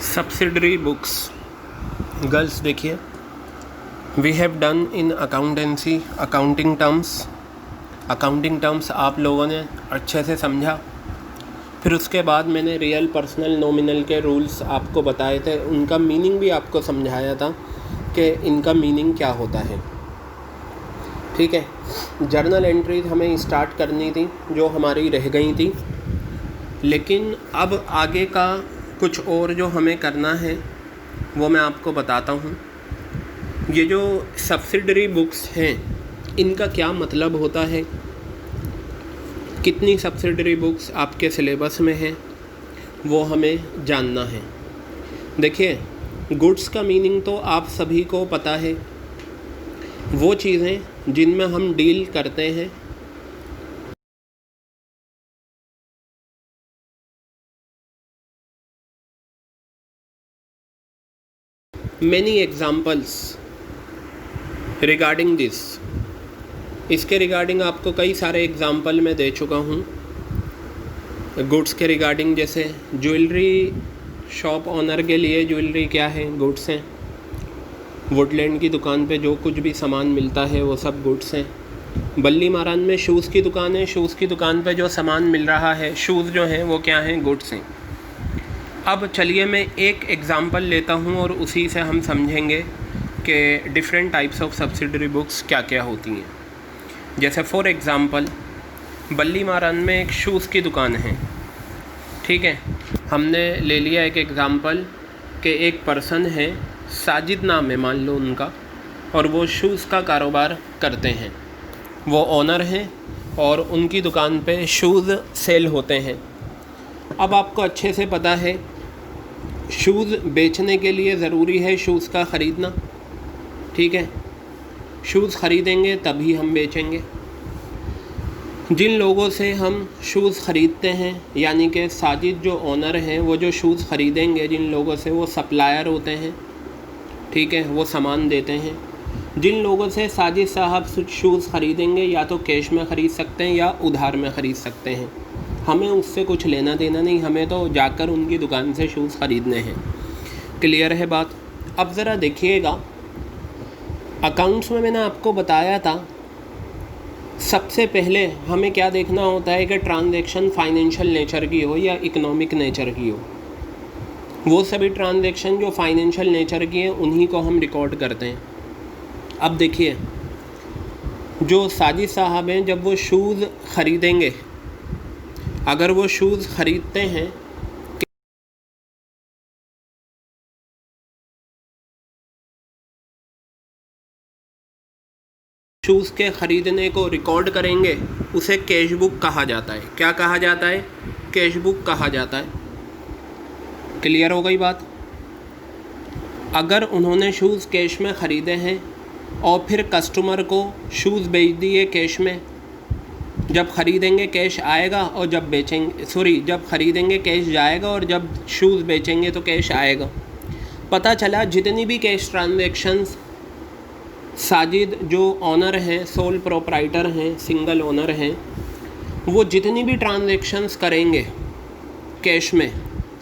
Subsidiary books girls देखिए, we have done in accountancy accounting terms आप लोगों ने अच्छे से समझा। फिर उसके बाद मैंने रियल पर्सनल नॉमिनल के रूल्स आपको बताए थे, उनका मीनिंग भी आपको समझाया था कि इनका मीनिंग क्या होता है। ठीक है, जर्नल एंट्रीज हमें स्टार्ट करनी थी जो हमारी रह गई थी, लेकिन अब आगे का कुछ और जो हमें करना है वो मैं आपको बताता हूँ। ये जो सब्सिडरी बुक्स हैं इनका क्या मतलब होता है, कितनी सब्सिडरी बुक्स आपके सिलेबस में हैं वो हमें जानना है। देखिए, गुड्स का मीनिंग तो आप सभी को पता है, वो चीज़ें जिनमें हम डील करते हैं। मैनी एग्ज़ाम्पल्स रिगार्डिंग दिस, इसके रिगार्डिंग आपको कई सारे एग्ज़ाम्पल मैं दे चुका हूँ। गुड्स के रिगार्डिंग जैसे ज्वेलरी शॉप ऑनर के लिए ज्वेलरी क्या है, गुड्स हैं। वुडलैंड की दुकान पे जो कुछ भी सामान मिलता है वो सब गुड्स हैं। बल्ली मारान में शूज़ की दुकान है, शूज़ की दुकान पे जो सामान मिल रहा है, शूज़ जो हैं वो क्या हैं, गुड्स हैं। अब चलिए मैं एक एग्ज़ाम्पल लेता हूँ और उसी से हम समझेंगे कि different types of subsidiary books क्या क्या होती हैं। जैसे फॉर एग्ज़ाम्पल, बल्ली मारान में एक शूज़ की दुकान है। ठीक है, हमने ले लिया एक एग्ज़ाम्पल कि एक पर्सन है, साजिद नाम है मान लो उनका, और वो शूज़ का कारोबार करते हैं। वो ओनर हैं और उनकी दुकान पे शूज़ सेल होते हैं। अब आपको अच्छे से पता है शूज़ बेचने के लिए ज़रूरी है शूज़ का ख़रीदना। ठीक है, शूज़ ख़रीदेंगे तभी हम बेचेंगे। जिन लोगों से हम शूज़ ख़रीदते हैं, यानी कि साजिद जो ओनर हैं वो जो शूज़ ख़रीदेंगे जिन लोगों से, वो सप्लायर होते हैं। ठीक है, वो सामान देते हैं। जिन लोगों से साजिद साहब शूज़ ख़रीदेंगे या तो कैश में ख़रीद सकते हैं या उधार में ख़रीद सकते हैं। हमें उससे कुछ लेना देना नहीं, हमें तो जाकर उनकी दुकान से शूज़ ख़रीदने हैं। क्लियर है बात। अब ज़रा देखिएगा, अकाउंट्स में मैंने आपको बताया था सबसे पहले हमें क्या देखना होता है कि ट्रांजैक्शन फाइनेंशियल नेचर की हो या इकोनॉमिक नेचर की हो। वो सभी ट्रांजैक्शन जो फाइनेंशियल नेचर की हैं उन्हीं को हम रिकॉर्ड करते हैं। अब देखिए, जो साजिद साहब हैं जब वो शूज़ ख़रीदेंगे, अगर वो शूज़ ख़रीदते हैं, शूज़ के ख़रीदने को रिकॉर्ड करेंगे, उसे कैश बुक कहा जाता है। क्या कहा जाता है? कैश बुक कहा जाता है। क्लियर हो गई बात। अगर उन्होंने शूज़ कैश में ख़रीदे हैं और फिर कस्टमर को शूज़ बेच दिए कैश में, जब ख़रीदेंगे कैश आएगा और जब बेचेंगे, जब ख़रीदेंगे कैश जाएगा और जब शूज़ बेचेंगे तो कैश आएगा। पता चला जितनी भी कैश ट्रांजैक्शंस साजिद जो ऑनर हैं, सोल प्रोप्राइटर हैं, सिंगल ओनर हैं, वो जितनी भी ट्रांजैक्शंस करेंगे कैश में,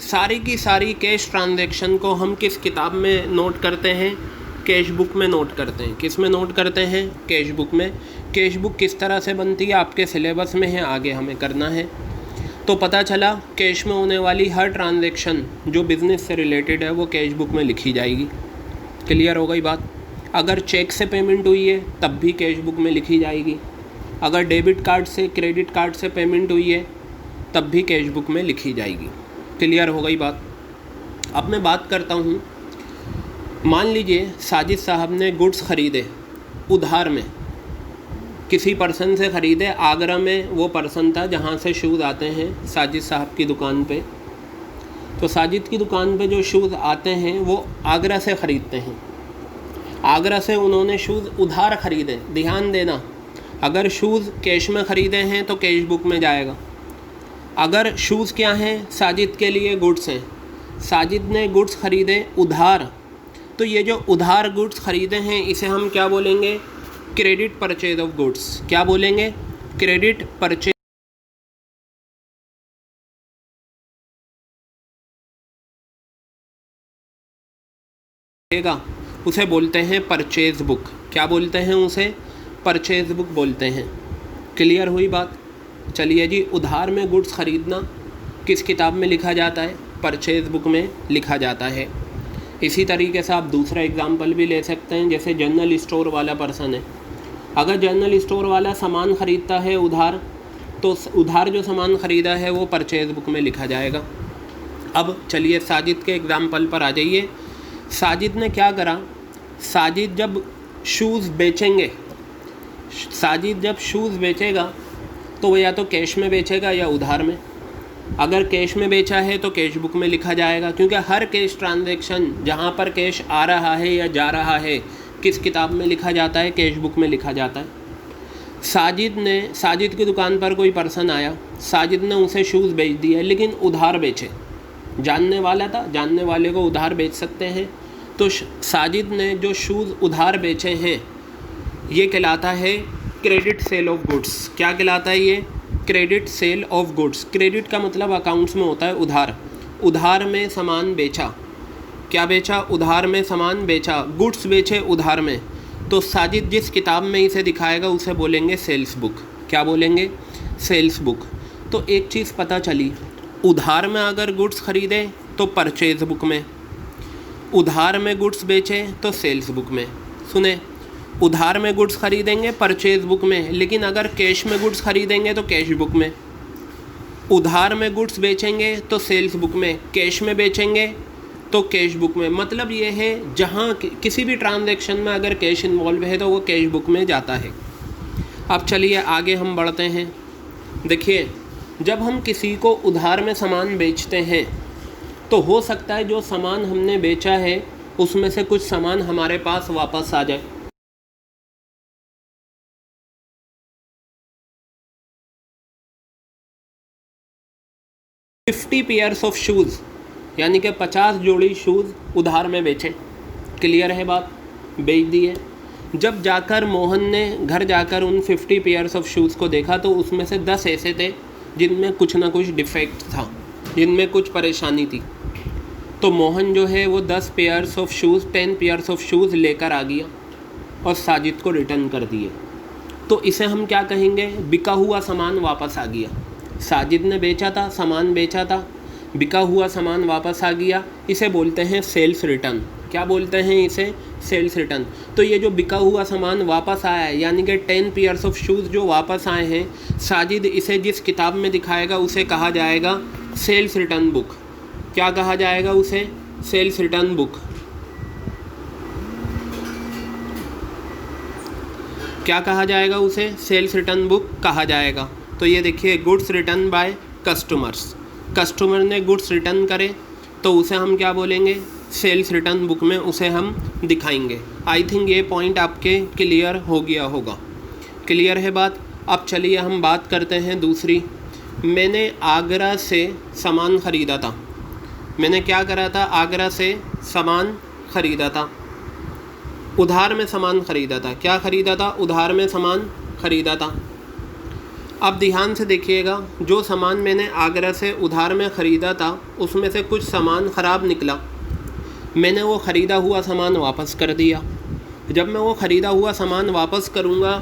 सारी की सारी कैश ट्रांजैक्शन को हम किस किताब में नोट करते हैं? कैश बुक में नोट करते हैं। किस में नोट करते हैं? कैश बुक में। कैश बुक किस तरह से बनती है आपके सिलेबस में है, आगे हमें करना है। तो पता चला कैश में होने वाली हर ट्रांजैक्शन जो बिज़नेस से रिलेटेड है वो कैश बुक में लिखी जाएगी। क्लियर हो गई बात। अगर चेक से पेमेंट हुई है तब भी कैश बुक में लिखी जाएगी। अगर डेबिट कार्ड से, क्रेडिट कार्ड से पेमेंट हुई है तब भी कैश बुक में लिखी जाएगी। क्लियर हो गई बात। अब मैं बात करता हूँ, मान लीजिए साजिद साहब ने गुड्स ख़रीदे उधार में, किसी पर्सन से ख़रीदे। आगरा में वो पर्सन था जहाँ से शूज़ आते हैं साजिद साहब की दुकान पे। तो साजिद की दुकान पे जो शूज़ आते हैं वो आगरा से ख़रीदते हैं। आगरा से उन्होंने शूज़ उधार ख़रीदे। ध्यान देना, अगर शूज़ कैश में ख़रीदे हैं तो कैश बुक में जाएगा। अगर शूज़ क्या हैं? साजिद के लिए गुड्स हैं। साजिद ने गुड्स ख़रीदे उधार, तो ये जो उधार गुड्स ख़रीदे हैं इसे हम क्या बोलेंगे? Credit purchase of goods. क्या बोलेंगे? क्रेडिट परचेज रहेगा उसे बोलते हैं परचेज बुक। क्या बोलते हैं उसे? परचेज बुक बोलते हैं। क्लियर हुई बात? चलिए जी, उधार में गुड्स ख़रीदना किस किताब में लिखा जाता है? परचेज बुक में लिखा जाता है। इसी तरीके से आप दूसरा एग्जाम्पल भी ले सकते हैं, जैसे जनरल स्टोर वाला पर्सन है। अगर जनरल स्टोर वाला सामान ख़रीदता है उधार, तो उधार जो सामान ख़रीदा है वो परचेज बुक में लिखा जाएगा। अब चलिए साजिद के एग्जाम्पल पर आ जाइए। साजिद ने क्या करा? साजिद जब शूज़ बेचेंगे, साजिद जब शूज़ बेचेगा तो वो या तो कैश में बेचेगा या उधार में। अगर कैश में बेचा है तो कैश बुक में लिखा जाएगा, क्योंकि हर कैश ट्रांजैक्शन जहाँ पर कैश आ रहा है या जा रहा है किस किताब में लिखा जाता है? कैश बुक में लिखा जाता है। साजिद की दुकान पर कोई पर्सन आया, साजिद ने उसे शूज़ बेच दिए, लेकिन उधार बेचे। जानने वाला था, जानने वाले को उधार बेच सकते हैं। तो साजिद ने जो शूज़ उधार बेचे हैं ये कहलाता है क्रेडिट सेल ऑफ गुड्स। क्या कहलाता है ये? Credit sale of goods. Credit का मतलब अकाउंट्स में होता है उधार। उधार में सामान बेचा। क्या बेचा? उधार में सामान बेचा, गुड्स बेचे उधार में। तो साजिद जिस किताब में इसे दिखाएगा उसे बोलेंगे सेल्स बुक। क्या बोलेंगे? Sales book. तो एक चीज़ पता चली, उधार में अगर गुड्स ख़रीदे तो परचेज बुक में, उधार में गुड्स बेचे तो सेल्स बुक में। सुने, उधार में गुड्स ख़रीदेंगे परचेज बुक में, लेकिन अगर कैश में गुड्स ख़रीदेंगे तो कैश बुक में। उधार में गुड्स बेचेंगे तो सेल्स बुक में, कैश में बेचेंगे तो कैश बुक में। मतलब ये है जहाँ किसी भी ट्रांजैक्शन में अगर कैश इन्वॉल्व है तो वो कैश बुक में जाता है। अब चलिए आगे हम बढ़ते हैं। देखिए, जब हम किसी को उधार में सामान बेचते हैं तो हो सकता है जो सामान हमने बेचा है उसमें से कुछ सामान हमारे पास वापस आ जाए। फिफ्टी पेयर्स ऑफ शूज़, यानी कि 50 जोड़ी शूज़ उधार में बेचे। क्लियर है बात? बेच दिए। जब जाकर मोहन ने घर जाकर उन 50 पेयर्स ऑफ शूज़ को देखा तो उसमें से 10 ऐसे थे जिनमें कुछ ना कुछ डिफेक्ट था, जिनमें कुछ परेशानी थी। तो मोहन जो है वो 10 pairs of shoes 10 pairs of shoes लेकर आ गया और साजिद को रिटर्न कर दिए। तो इसे हम क्या कहेंगे? बिका हुआ सामान वापस आ गया। साजिद ने बेचा था, सामान बेचा था, बिका हुआ सामान वापस आ गया, इसे बोलते हैं सेल्स रिटर्न। क्या बोलते हैं इसे? Sales return. तो ये जो बिका हुआ सामान वापस आया है, यानी कि 10 पेयर्स ऑफ शूज़ जो वापस आए हैं, साजिद इसे जिस किताब में दिखाएगा उसे कहा जाएगा सेल्स रिटर्न बुक। क्या कहा जाएगा उसे? Sales return book. क्या कहा जाएगा उसे? सेल्स रिटर्न बुक कहा जाएगा। तो ये देखिए, goods return by customers. Customer ने गुड्स रिटर्न करे तो उसे हम क्या बोलेंगे? सेल्स रिटर्न बुक में उसे हम दिखाएंगे। आई थिंक ये पॉइंट आपके क्लियर हो गया होगा। क्लियर है बात? अब चलिए हम बात करते हैं दूसरी। मैंने आगरा से सामान ख़रीदा था। मैंने क्या करा था? आगरा से सामान ख़रीदा था। उधार में सामान ख़रीदा था। क्या ख़रीदा था? उधार में सामान ख़रीदा था। अब ध्यान से देखिएगा, जो सामान मैंने आगरा से उधार में ख़रीदा था उसमें से कुछ सामान ख़राब निकला। मैंने वो ख़रीदा हुआ सामान वापस कर दिया। जब मैं वो ख़रीदा हुआ सामान वापस करूँगा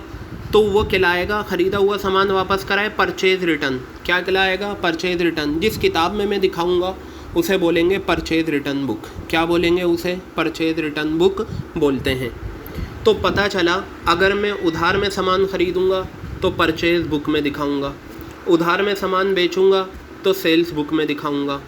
तो वो कहलाएगा, ख़रीदा हुआ सामान वापस कराए, परचेज़ रिटर्न। क्या कहलाएगा? Purchase return. जिस किताब में मैं दिखाऊँगा उसे बोलेंगे परचेज़ रिटर्न बुक। क्या बोलेंगे उसे? परचेज़ रिटर्न बुक बोलते हैं। तो पता चला, अगर मैं उधार में सामान ख़रीदूँगा तो परचेज़ बुक में दिखाऊंगा, उधार में सामान बेचूंगा तो सेल्स बुक में दिखाऊंगा।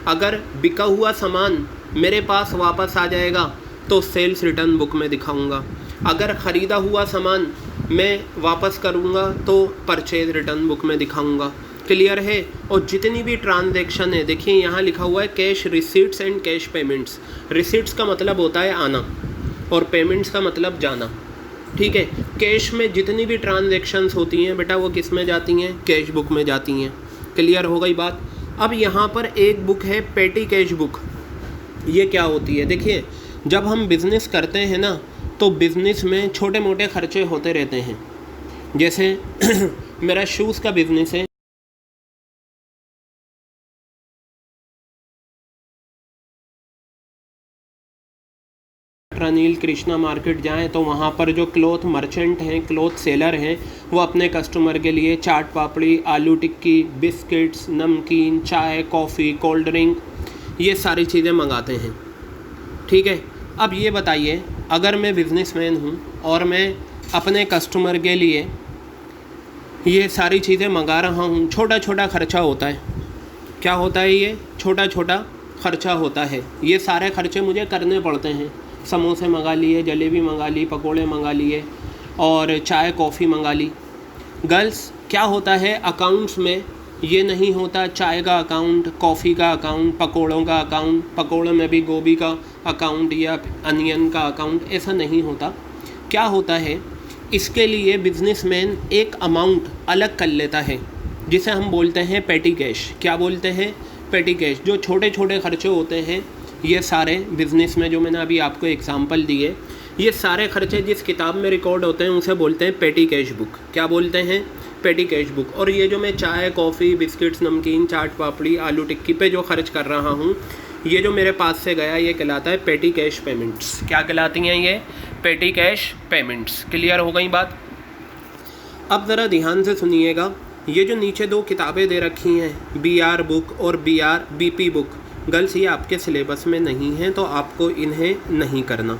अगर बिका हुआ सामान मेरे पास वापस आ जाएगा तो सेल्स रिटर्न बुक में दिखाऊंगा। अगर ख़रीदा हुआ सामान मैं वापस करूंगा तो परचेज़ रिटर्न बुक में दिखाऊंगा। क्लियर है? और जितनी भी ट्रांजैक्शन है, देखिए यहाँ लिखा हुआ है cash receipts and cash payments. Receipts का मतलब होता है आना और पेमेंट्स का मतलब जाना। ठीक है, कैश में जितनी भी ट्रांजैक्शंस होती हैं बेटा वो किस में जाती हैं? कैश बुक में जाती हैं। क्लियर हो गई बात? अब यहाँ पर एक बुक है पेटी कैश बुक। ये क्या होती है? देखिए, जब हम बिज़नेस करते हैं ना तो बिज़नेस में छोटे मोटे खर्चे होते रहते हैं। जैसे मेरा शूज़ का बिज़नेस है, डॉक्टर अनिल कृष्णा मार्केट जाएं तो वहाँ पर जो क्लॉथ मर्चेंट हैं, क्लॉथ सेलर हैं, वो अपने कस्टमर के लिए चाट पापड़ी, आलू टिक्की, बिस्किट्स, नमकीन, चाय, कॉफ़ी, कोल्ड ड्रिंक, ये सारी चीज़ें मंगाते हैं। ठीक है, अब ये बताइए, अगर मैं बिजनेसमैन हूँ और मैं अपने कस्टमर के लिए ये सारी चीज़ें मंगा रहा हूँ, छोटा छोटा खर्चा होता है। क्या होता है? ये छोटा छोटा खर्चा होता है। ये सारे खर्चे मुझे करने पड़ते हैं। समोसे मंगा लिए, जलेबी मंगा ली, पकोड़े मंगा लिए और चाय कॉफ़ी मंगा ली। गर्ल्स, क्या होता है अकाउंट्स में? ये नहीं होता चाय का अकाउंट, कॉफ़ी का अकाउंट, पकोड़ों का अकाउंट, पकोड़ों में भी गोभी का अकाउंट या अनियन का अकाउंट, ऐसा नहीं होता। क्या होता है, इसके लिए बिजनेसमैन एक अमाउंट अलग कर लेता है जिसे हम बोलते हैं पेटी कैश। क्या बोलते हैं? पेटी कैश। जो छोटे छोटे खर्चे होते हैं, ये सारे बिज़नेस में, जो मैंने अभी आपको एग्जांपल दिए, ये सारे खर्चे जिस किताब में रिकॉर्ड होते हैं उसे बोलते हैं पेटी कैश बुक। क्या बोलते हैं? पेटी कैश बुक। और ये जो मैं चाय, कॉफ़ी, बिस्किट्स, नमकीन, चाट पापड़ी, आलू टिक्की पे जो खर्च कर रहा हूँ, ये जो मेरे पास से गया, ये कहलाता है पेटी कैश पेमेंट्स। क्या कहलाती हैं ये? पेटी कैश पेमेंट्स। क्लियर हो गई बात? अब ज़रा ध्यान से सुनिएगा, ये जो नीचे दो किताबें दे रखी हैं, BR बुक और BP बुक, गर्ल्स ये आपके सिलेबस में नहीं हैं, तो आपको इन्हें नहीं करना।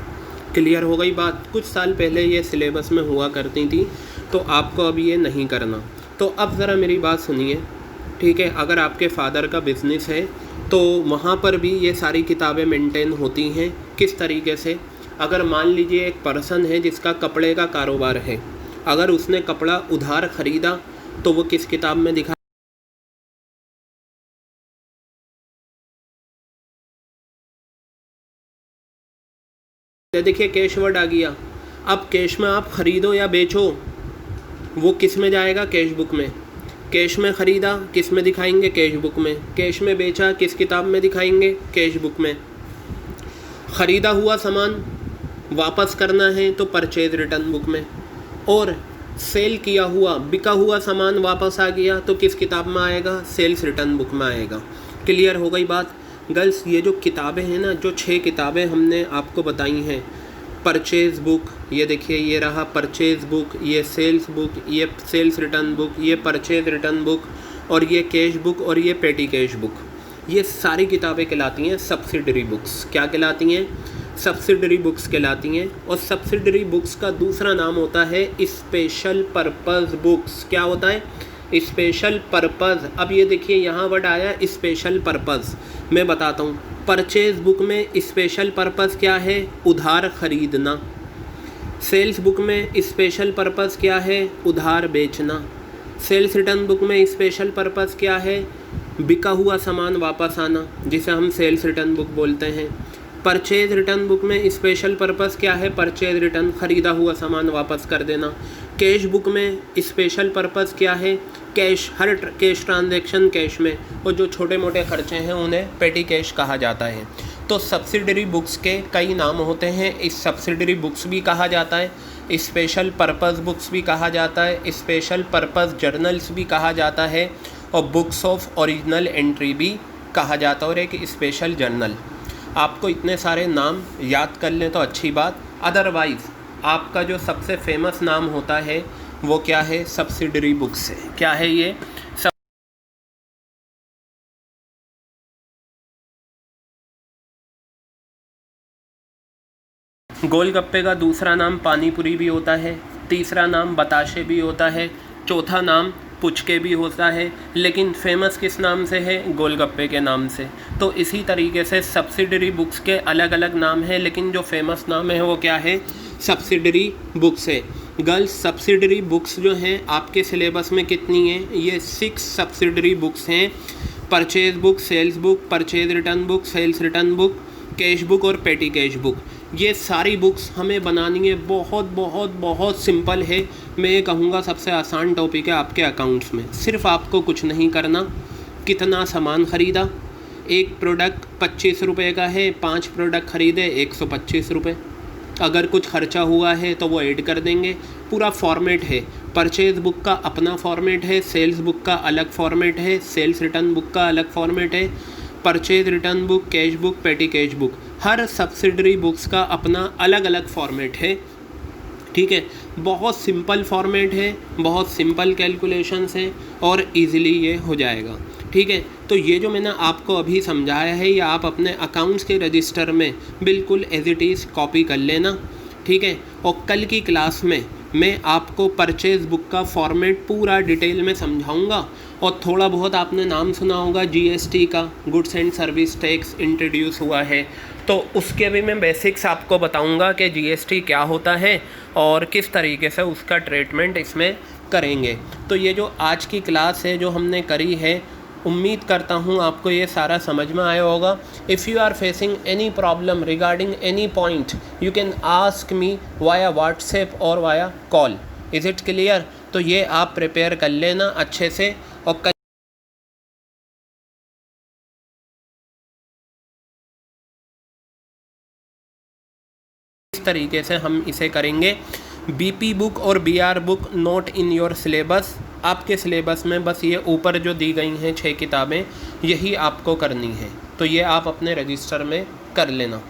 क्लियर हो गई बात? कुछ साल पहले ये सिलेबस में हुआ करती थी, तो आपको अब ये नहीं करना। तो अब ज़रा मेरी बात सुनिए, ठीक है? अगर आपके फादर का बिज़नेस है तो वहाँ पर भी ये सारी किताबें मेंटेन होती हैं। किस तरीके से? अगर मान लीजिए एक पर्सन है जिसका कपड़े का कारोबार है, अगर उसने कपड़ा उधार ख़रीदा तो वो किस किताब में दिखा? देखिए कैश वर्ड आ गया। अब कैश में आप ख़रीदो या बेचो, वो किस में जाएगा? कैश बुक में। कैश में ख़रीदा किस में दिखाएंगे? कैश बुक में। कैश में बेचा किस किताब में दिखाएंगे? कैश बुक में। ख़रीदा हुआ सामान वापस करना है तो परचेज रिटर्न बुक में। और सेल किया हुआ, बिका हुआ सामान वापस आ गया तो किस किताब में आएगा? सेल्स रिटर्न बुक में आएगा। क्लियर हो गई बात? गर्ल्स, ये जो किताबें हैं ना, जो 6 किताबें हमने आपको बताई हैं, परचेज़ बुक, ये देखिए ये रहा परचेज़ बुक, ये सेल्स बुक, ये सेल्स रिटर्न बुक, ये परचेज़ रिटर्न बुक, और ये कैश बुक, और ये पेटी कैश बुक, ये सारी किताबें कहलाती हैं सब्सिडरी बुक्स। क्या कहलाती हैं? सब्सिडरी बुक्स कहलाती हैं। और सब्सिडरी बुक्स का दूसरा नाम होता है स्पेशल पर्पज़ बुक्स। क्या होता है? Special purpose. अब ये देखिए यहाँ वर्ड आया स्पेशल पर्पज़, मैं बताता हूँ। परचेज़ बुक में स्पेशल पर्पज़ क्या है? उधार ख़रीदना। सेल्स बुक में स्पेशल पर्पज़ क्या है? उधार बेचना। सेल्स रिटर्न बुक में स्पेशल पर्पज़ क्या है? बिका हुआ सामान वापस आना, जिसे हम सेल्स रिटर्न बुक बोलते हैं। परचेज रिटर्न बुक में स्पेशल पर्पज़ क्या है? परचेज रिटर्न, ख़रीदा हुआ सामान वापस कर देना। कैश बुक में स्पेशल पर्पज़ क्या है? कैश, हर कैश ट्रांजैक्शन कैश में, और जो छोटे मोटे खर्चे हैं उन्हें पेटी कैश कहा जाता है। तो सब्सिडरी बुक्स के कई नाम होते हैं। इस सब्सिडरी बुक्स भी कहा जाता है, स्पेशल पर्पज़ बुक्स भी कहा जाता है, स्पेशल पर्पज़ जर्नल्स भी कहा जाता है, और बुक्स ऑफ ओरिजिनल एंट्री भी कहा जाता है, और एक स्पेशल जर्नल। आपको इतने सारे नाम याद कर लें तो अच्छी बात, अदरवाइज़ आपका जो सबसे फेमस नाम होता है वो क्या है? सब्सिडरी बुक्स है। क्या है ये? गोलगप्पे का दूसरा नाम पानीपुरी भी होता है, तीसरा नाम बताशे भी होता है, चौथा नाम पुचके भी होता है, लेकिन फेमस किस नाम से है? गोलगप्पे के नाम से। तो इसी तरीके से सब्सिडरी बुक्स के अलग अलग नाम हैं, लेकिन जो फेमस नाम है वो क्या है? सब्सिडरी बुक्स है। गर्ल्स, सब्सिडरी बुक्स जो हैं आपके सिलेबस में कितनी हैं? ये 6 सब्सिडरी बुक्स हैं। Purchase book, sales book, purchase return book, sales return book, cash book और पेटी कैश बुक। ये सारी बुक्स हमें बनानी है। बहुत बहुत बहुत सिंपल है। मैं ये कहूँगा सबसे आसान टॉपिक है आपके अकाउंट्स में। सिर्फ आपको कुछ नहीं करना। कितना सामान ख़रीदा? एक प्रोडक्ट 25 रुपये का है, 5 प्रोडक्ट ख़रीदे 125 रुपये। अगर कुछ खर्चा हुआ है तो वो ऐड कर देंगे। पूरा फॉर्मेट है। परचेज़ बुक का अपना फॉर्मेट है, सेल्स बुक का अलग फॉर्मेट है, सेल्स रिटर्न बुक का अलग फॉर्मेट है, purchase return book, cash book, petty cash book, हर सब्सिडरी बुक्स का अपना अलग अलग फॉर्मेट है। ठीक है, बहुत सिंपल फॉर्मेट है, बहुत सिंपल कैलकुलेशंस हैं और इजीली ये हो जाएगा। ठीक है, तो ये जो मैंने आपको अभी समझाया है ये आप अपने अकाउंट्स के रजिस्टर में बिल्कुल एज इट इज़ कॉपी कर लेना। ठीक है, और कल की क्लास में मैं आपको परचेज बुक का फॉर्मेट पूरा डिटेल में समझाऊंगा। और थोड़ा बहुत आपने नाम सुना होगा जीएसटी का, goods and service tax introduce हुआ है, तो उसके भी मैं बेसिक्स आपको बताऊंगा कि जीएसटी क्या होता है और किस तरीके से उसका ट्रीटमेंट इसमें करेंगे। तो ये जो आज की क्लास है जो हमने करी है, उम्मीद करता हूँ आपको ये सारा समझ में आया होगा। If you are facing any problem regarding any point you can ask me via WhatsApp और via call. Is it clear? तो ये आप प्रिपेयर कर लेना अच्छे से और इस तरीके से हम इसे करेंगे। बीपी बुक और BR book note in your syllabus, आपके सिलेबस में बस ये ऊपर जो दी गई हैं 6 किताबें यही आपको करनी है, तो ये आप अपने रजिस्टर में कर लेना।